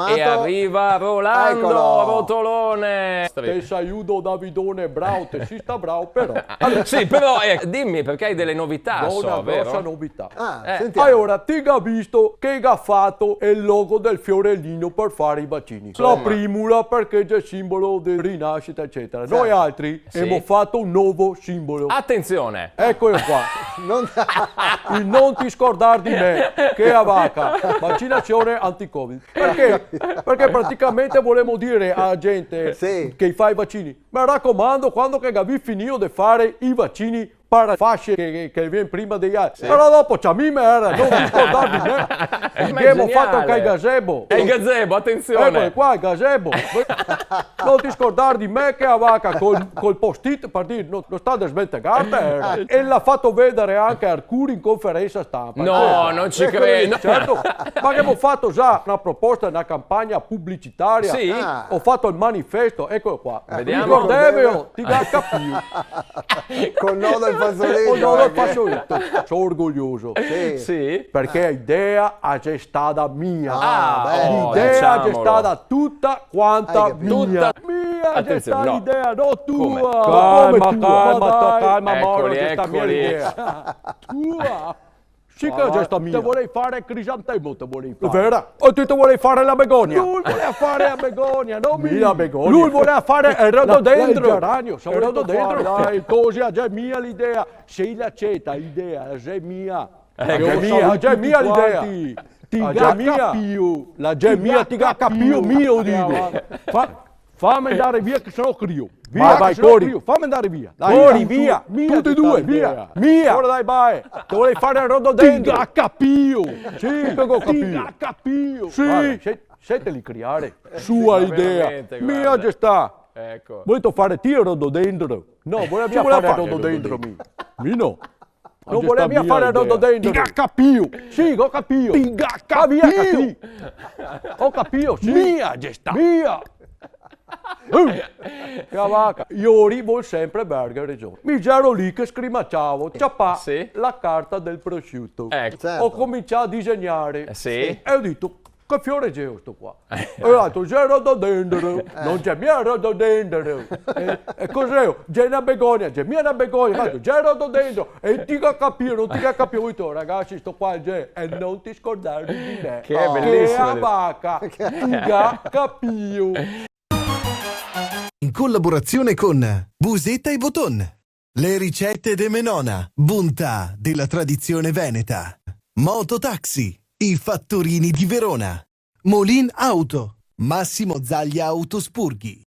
E arriva Rolando Eccolo. Rotolone. Te saluto Davidone, bravo, te si sta bravo però. Sì, però dimmi perché hai delle novità, Ho so, una grossa vero? novità. Sentiamo. Allora, ti ha visto che ha fatto il logo del fiorellino per fare i vaccini. La primula perché c'è il simbolo di rinascita, eccetera. Noi altri Sì. abbiamo fatto un nuovo simbolo. Attenzione! Eccolo qua. Non- Il non ti scordare di me, che è a vacca, vaccinazione anti-Covid. Perché? Perché praticamente volevamo dire alla gente Sì. che fa i vaccini, mi raccomando, quando che avevi finito di fare i vaccini para fasce che viene prima degli altri. Però dopo c'è mi merda, non ti scordare di me. Ma è Abbiamo fatto geniale. anche il gazebo. È il gazebo, attenzione! Eccolo qua, il gazebo. Non ti scordare di me che a vacca col post-it per dire non sta da smentegata e l'ha fatto vedere anche Arcuri in conferenza stampa. No, non ci credo. Certo, ma abbiamo fatto già una proposta, una campagna pubblicitaria. Sì? Ho fatto il manifesto, eccolo qua. Vediamo. Ricordevo, ti dà capito. Col nodo al fazzoletto. Oh, no, lo anche. faccio io. Sono orgoglioso. Sì? Perché l'idea è stata mia. Oh, L'idea è diciamolo. stata tutta quanta Hai capito? mia. Mia è Attenzione, stata no. l'idea, non Come? tua. Calma, Come tua? Calma, Mauro, Eccoli, questa mia eccoli. idea. Tua. Sì che è questa mia. Te vorrei fare crisantemo, te vorrei fare. È vera? O tu te vorrei fare la begonia? Lui voleva fare la begonia, non mi la begonia. Lui voleva fare il rhododendro. Il geranio, il rhododendro. Dai, così è già mia l'idea. Se l'accetta l'idea, è già mia. È già mia l'idea. Ti capio. La già mia, ti capio mio, dico. Fammi andare via che sennò crio. Via, vai, corri. Fammi andare via. Corri, via. Tutti e due, via. Mia. Ora dai, vai. Te volevi fare il rhododendro. Ti capio. Sì, ti capio. Sì. Seteli criare. Sua idea. veramente, Mia guarda. gestà. Ecco. Volete fare te il rhododendro? No, voleva fare il rhododendro. Mi no. Non voleva fare il rhododendro. Ti capio. Sì, ho capito. Ti capio. Ho capito, sì. Mia gestà. Mia. Cavacca. Io arrivo sempre a Berga Regione. Mi giro lì che scrimacciavo. Ciapà Sì. la carta del prosciutto. Ecco. Certo. Ho cominciato a disegnare. Sì. E ho detto, che fiore c'è questo qua? E ho detto, c'è il rhododendro. Non c'è mia rhododendro. E cos'è? C'è una begonia, c'è mia una begonia. Ho detto, c'è il rhododendro. E ti ca capire, non ti ca capire. Ho detto, ragazzi, sto qua c'è. E non ti scordare di me. Che è bellissimo. Che a vacca. Ti ca capio. In collaborazione con Busetta e Boton. Le ricette de Menona, bontà della tradizione veneta. Mototaxi, i fattorini di Verona. Molin Auto, Massimo Zaglia Autospurghi.